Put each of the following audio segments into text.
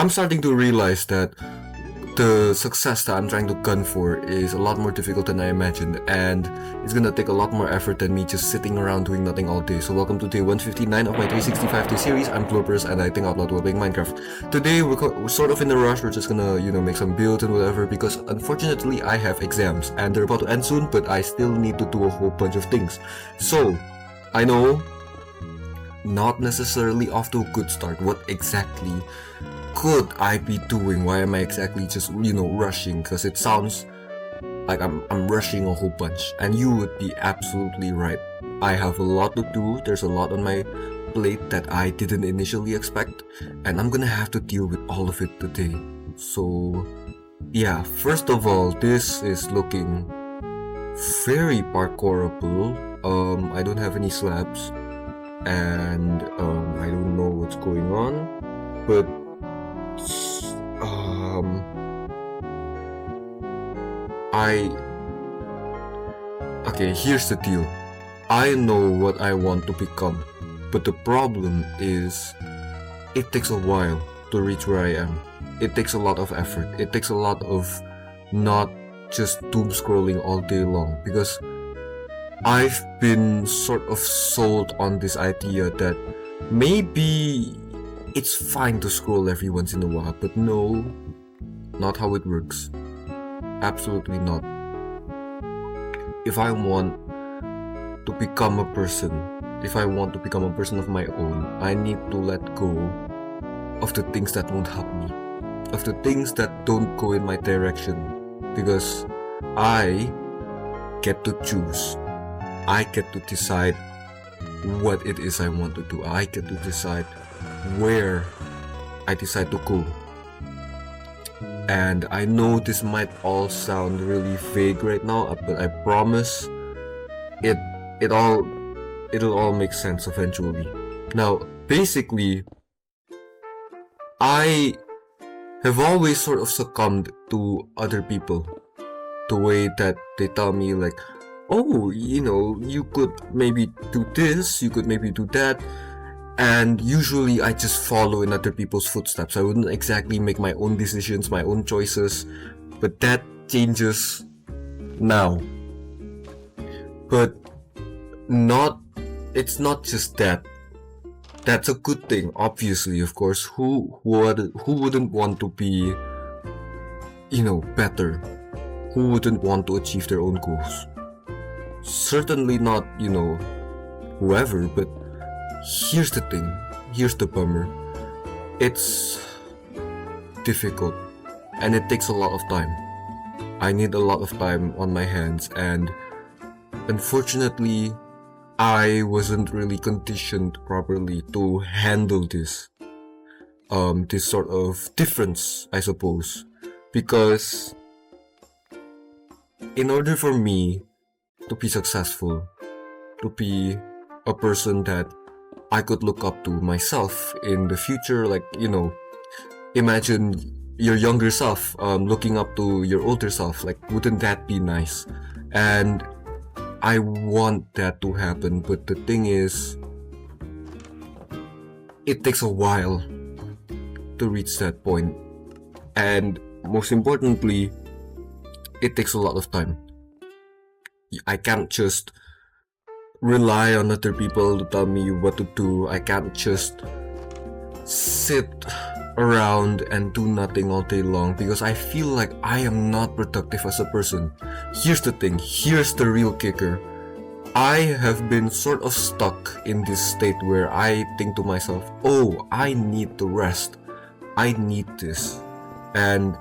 I'm starting to realize that the success that I'm trying to gun for is a lot more difficult than I imagined, and it's gonna take a lot more effort than me just sitting around doing nothing all day. So welcome to day 159 of my 365 day series. I'm Glorporous and I think out loud while playing Minecraft. Today we're sort of in a rush. We're just gonna, make some builds and whatever, because unfortunately I have exams and they're about to end soon, but I still need to do a whole bunch of things. So, I know, not necessarily off to a good start. What exactly could I be doing? Why am I exactly just, rushing? Because it sounds like I'm rushing a whole bunch. And you would be absolutely right. I have a lot to do. There's a lot on my plate that I didn't initially expect. And I'm gonna have to deal with all of it today. So, yeah, first of all, this is looking very parkourable. I don't have any slabs. And, I don't know what's going on. But okay, here's the deal. I know what I want to become, but the problem is it takes a while to reach where I am. It takes a lot of effort. It takes a lot of not just doom scrolling all day long, because I've been sort of sold on this idea that maybe it's fine to scroll every once in a while, but no, not how it works. Absolutely not. If I want to become a person, if I want to become a person of my own, I need to let go of the things that won't help me, of the things that don't go in my direction, because I get to choose. I get to decide what it is I want to do. I get to decide where I decide to go. And I know this might all sound really vague right now, but I promise it'll all make sense eventually. Now, basically, I have always sort of succumbed to other people. The way that they tell me, like, oh, you could maybe do this, you could maybe do that. And usually I just follow in other people's footsteps. I wouldn't exactly make my own decisions, my own choices, but that changes now. But it's not just that. That's a good thing, obviously, of course. Who wouldn't want to be, better? Who wouldn't want to achieve their own goals? Certainly not, whoever, but here's the thing, here's the bummer. It's difficult, and it takes a lot of time. I need a lot of time on my hands, and unfortunately, I wasn't really conditioned properly to handle this sort of difference, I suppose. Because in order for me to be successful, to be a person that I could look up to myself in the future, like, imagine your younger self looking up to your older self. Like, wouldn't that be nice? And I want that to happen, but the thing is, it takes a while to reach that point, and most importantly, it takes a lot of time. I can't just rely on other people to tell me what to do. I can't just sit around and do nothing all day long, because I feel like I am not productive as a person. Here's the thing, here's the real kicker. I have been sort of stuck in this state where I think to myself, oh, I need to rest. I need this. And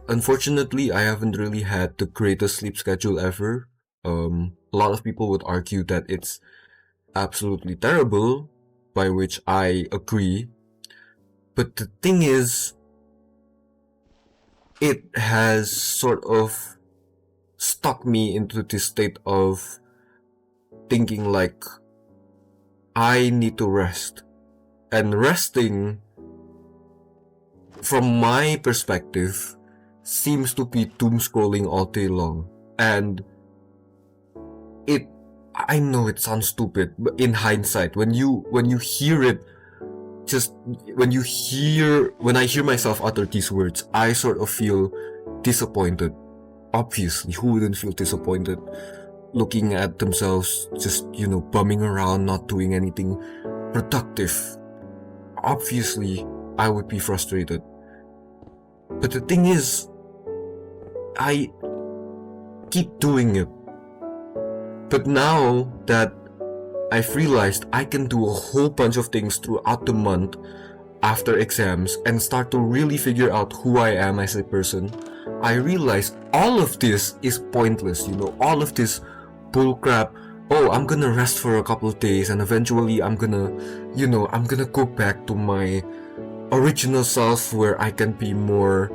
unfortunately, I haven't really had the greatest sleep schedule ever. A lot of people would argue that it's absolutely terrible, by which I agree. But the thing is, it has sort of stuck me into this state of thinking like I need to rest. And resting, from my perspective, seems to be doom scrolling all day long. And I know it sounds stupid, but in hindsight, when you hear it just when I hear myself utter these words, I sort of feel disappointed. Obviously, who wouldn't feel disappointed looking at themselves just, bumming around, not doing anything productive? Obviously, I would be frustrated. But the thing is, I keep doing it. But now that I've realized I can do a whole bunch of things throughout the month after exams and start to really figure out who I am as a person, I realize all of this is pointless, all of this bullcrap. Oh, I'm gonna rest for a couple of days and eventually I'm gonna go back to my original self where I can be more,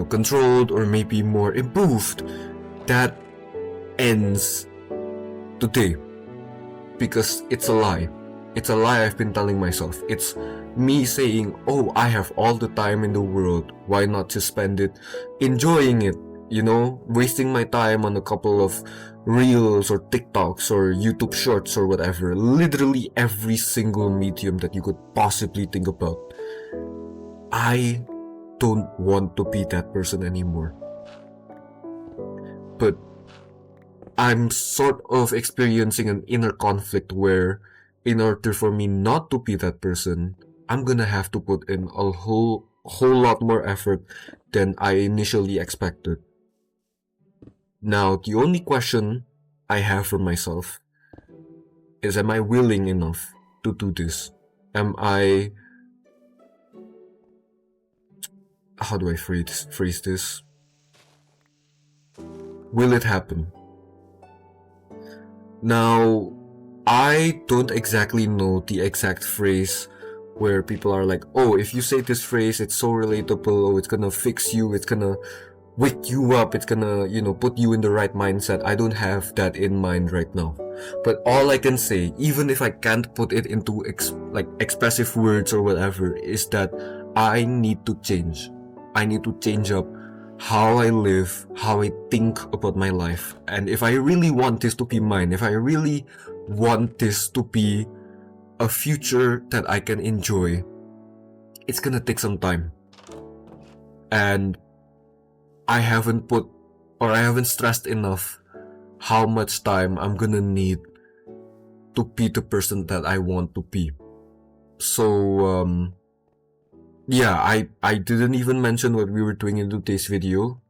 controlled or maybe more improved. That ends today. Because it's a lie. It's a lie I've been telling myself. It's me saying, oh, I have all the time in the world. Why not just spend it enjoying it? Wasting my time on a couple of reels or TikToks or YouTube shorts or whatever. Literally every single medium that you could possibly think about. I don't want to be that person anymore. But I'm sort of experiencing an inner conflict where in order for me not to be that person, I'm gonna have to put in a whole lot more effort than I initially expected. Now, the only question I have for myself is, am I willing enough to do this? How do I phrase this? Will it happen? Now, I don't exactly know the exact phrase where people are like, oh, if you say this phrase, it's so relatable, oh, it's gonna fix you, it's gonna wake you up, it's gonna, put you in the right mindset. I don't have that in mind right now. But all I can say, even if I can't put it into expressive words or whatever, is that I need to change. I need to change up how I live, how I think about my life. And if I really want this to be mine, if I really want this to be a future that I can enjoy, it's gonna take some time. And I haven't stressed enough how much time I'm gonna need to be the person that I want to be. So, yeah, I didn't even mention what we were doing in today's video.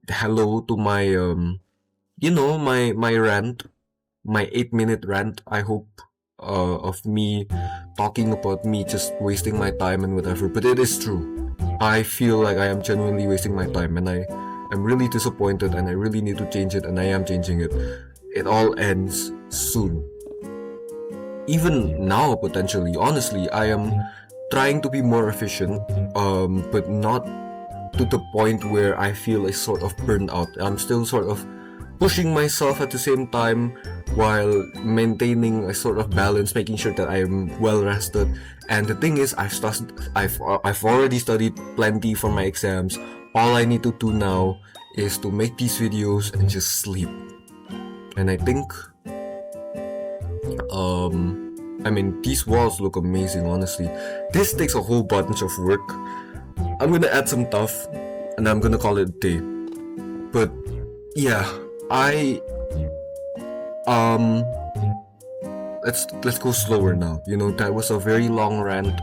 Hello to my, my rant, my 8-minute rant, I hope, of me talking about me just wasting my time and whatever, but it is true. I feel like I am genuinely wasting my time and I'm really disappointed and I really need to change it and I am changing it. It all ends soon. Even now, potentially, honestly, I am trying to be more efficient, but not to the point where I feel a sort of burned out. I'm still sort of pushing myself at the same time while maintaining a sort of balance, making sure that I'm well rested. And the thing is, I've already studied plenty for my exams. All I need to do now is to make these videos and just sleep. And I think, these walls look amazing, honestly. This takes a whole bunch of work. I'm gonna add some stuff and I'm gonna call it a day. But yeah, let's go slower now. That was a very long rant,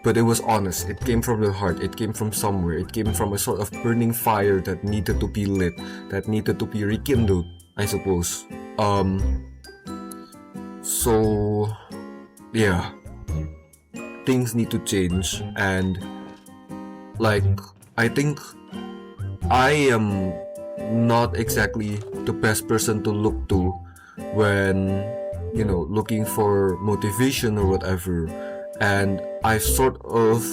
but it was honest. It came from the heart. It came from somewhere. It came from a sort of burning fire that needed to be lit, that needed to be rekindled, I suppose. So yeah, things need to change, and I think I am not exactly the best person to look to when looking for motivation or whatever, and I've sort of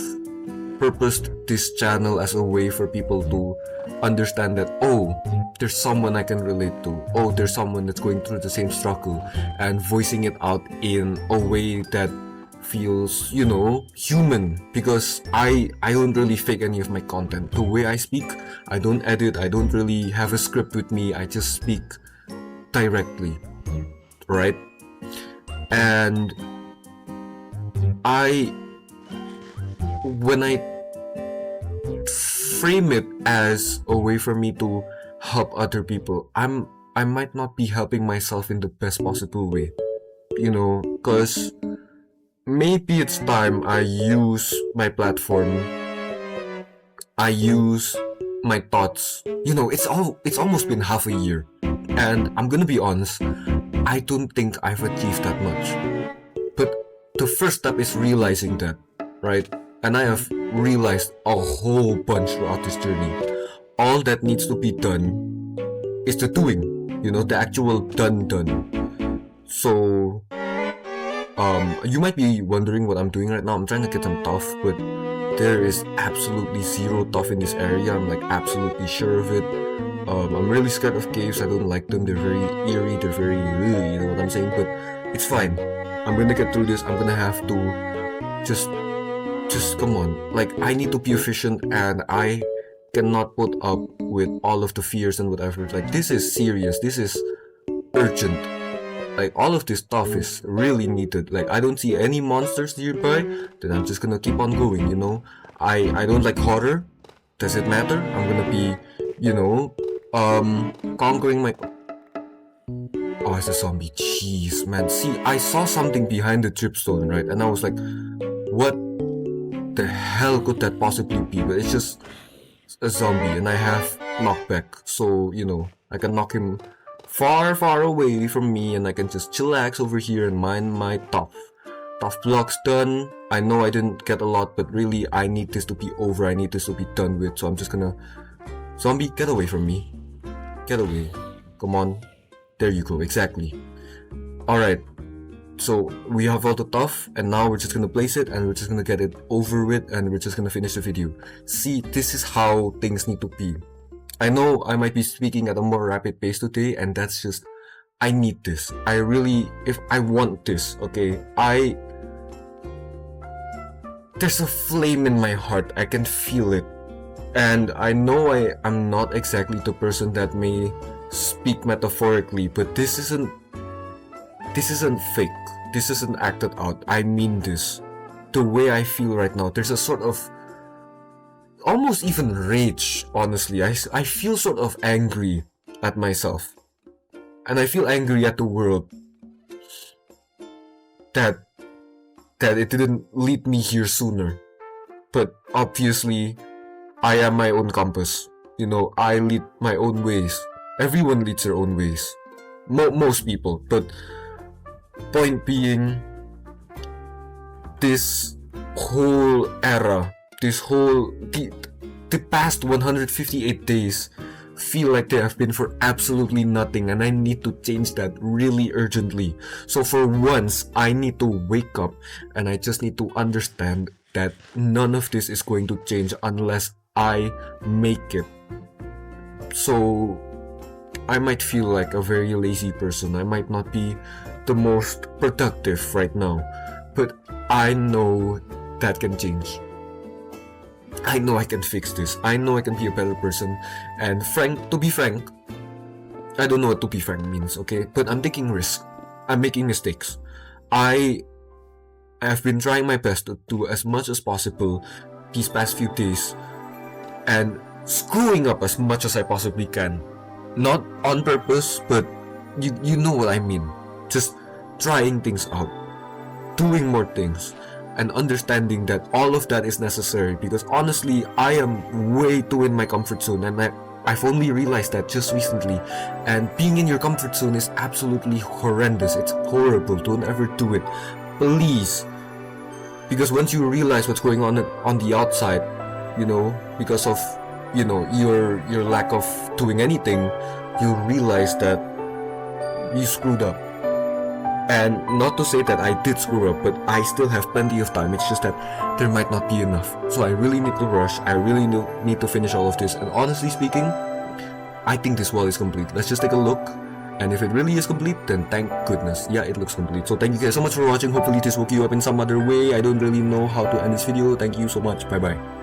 purposed this channel as a way for people to understand that, oh, there's someone I can relate to, oh, there's someone that's going through the same struggle, and voicing it out in a way that feels, human, because I don't really fake any of my content. The way I speak, I don't edit, I don't really have a script with me, I just speak directly, right? And when I frame it as a way for me to help other people, I might not be helping myself in the best possible way, you know, because maybe it's time I use my platform, I use my thoughts. You know, it's almost been half a year, and I'm gonna be honest, I don't think I've achieved that much. But the first step is realizing that, right? And I have realized a whole bunch throughout this journey. All that needs to be done is the doing, you know, the actual done. So, you might be wondering what I'm doing right now. I'm trying to get some tough, but there is absolutely zero tough in this area. I'm like absolutely sure of it. I'm really scared of caves. I don't like them. They're very eerie. They're very, you know what I'm saying? But it's fine. I'm gonna get through this. I'm gonna have to just come on. Like, I need to be efficient, and I cannot put up with all of the fears and whatever. Like, this is serious. This is urgent. Like, all of this stuff is really needed. Like, I don't see any monsters nearby, then I'm just gonna keep on going, you know? I don't like horror. Does it matter? I'm gonna be, you know, conquering my... Oh, it's a zombie. Jeez, man. See, I saw something behind the dripstone, right? And I was like, what the hell could that possibly be? But it's just a zombie, and I have knockback. So, you know, I can knock him far away from me, and I can just chillax over here and mine my tough blocks done. I know I didn't get a lot, but really I need this to be over. I need this to be done with. So I'm just gonna... Zombie, get away from me. Get away. Come on. There you go, exactly. Alright, so we have all the tough, and now we're just gonna place it, and we're just gonna get it over with, and we're just gonna finish the video. See, this is how things need to be. I know I might be speaking at a more rapid pace today, and that's just... I need this. I really... If I want this, okay? There's a flame in my heart. I can feel it. And I know I'm not exactly the person that may speak metaphorically, but this isn't fake. This isn't acted out. I mean this. The way I feel right now, there's a sort of almost even rage, honestly. I feel sort of angry at myself. And I feel angry at the world that it didn't lead me here sooner. But obviously, I am my own compass. You know, I lead my own ways. Everyone leads their own ways. Most people. But point being, this whole era, the past 158 days feel like they have been for absolutely nothing, and I need to change that really urgently. So for once, I need to wake up, and I just need to understand that none of this is going to change unless I make it. So I might feel like a very lazy person. I might not be the most productive right now, but I know that can change. I know I can fix this. I know I can be a better person. And to be frank, I don't know what to be frank means, okay? But I'm taking risks. I'm making mistakes. I have been trying my best to do as much as possible these past few days, and screwing up as much as I possibly can. Not on purpose, but you know what I mean. Just trying things out, doing more things, and understanding that all of that is necessary, because honestly, I am way too in my comfort zone, and I've only realized that just recently. And being in your comfort zone is absolutely horrendous. It's horrible. Don't ever do it, please. Because once you realize what's going on the outside, you know, because of, you know, your lack of doing anything, you realize that you screwed up. And not to say that I did screw up, but I still have plenty of time. It's just that there might not be enough. So I really need to rush. I really need to finish all of this. And honestly speaking, I think this wall is complete. Let's just take a look. And if it really is complete, then thank goodness. Yeah, it looks complete. So thank you guys so much for watching. Hopefully this woke you up in some other way. I don't really know how to end this video. Thank you so much. Bye bye.